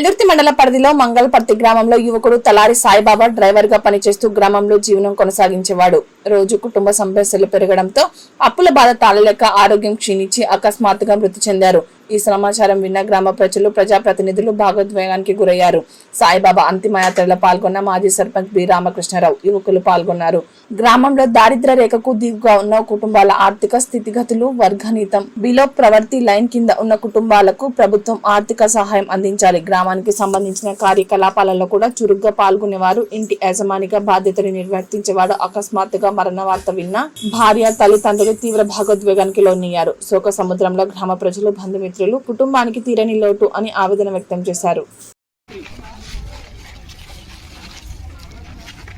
వెల్దుర్తి మండల పరిధిలో మంగళపర్తి గ్రామంలో యువకుడు తలారి సాయిబాబా డ్రైవర్ గా పనిచేస్తూ గ్రామంలో జీవనం కొనసాగించేవాడు. రోజు కుటుంబ సమస్యలు పెరగడంతో అప్పుల బాధ తాళలేక ఆరోగ్యం క్షీణించి అకస్మాత్తుగా మృతి చెందారు. ఈ సమాచారం విన్న గ్రామ ప్రజలు, ప్రజాప్రతినిధులు భాగోద్వేగానికి గురయ్యారు. సాయిబాబా అంతిమయాత్రలో పాల్గొన్న మాజీ సర్పంచ్ బి రామకృష్ణారావు, యువకులు పాల్గొన్నారు. గ్రామంలో దారిద్ర్య రేఖకు దిగువగా ఉన్న కుటుంబాల ఆర్థిక స్థితిగతులు వర్గనీతం బిలో ప్రవర్తి లైన్ కింద ఉన్న కుటుంబాలకు ప్రభుత్వం ఆర్థిక సహాయం అందించాలి. గ్రామానికి సంబంధించిన కార్యకలాపాలలో కూడా చురుగ్గా పాల్గొనేవారు. ఇంటి యజమానిగా బాధ్యతలు నిర్వర్తించేవాడు. అకస్మాత్తుగా మరణ వార్త విన్న భార్య, తల్లిదండ్రులు తీవ్ర భాగోద్వేగానికి లోనయ్యారు. శోక సముద్రంలో గ్రామ ప్రజలు, బంధుమిత్రులు కుటుంబానికి తీరని లోటు అని ఆవేదన వ్యక్తం చేశారు.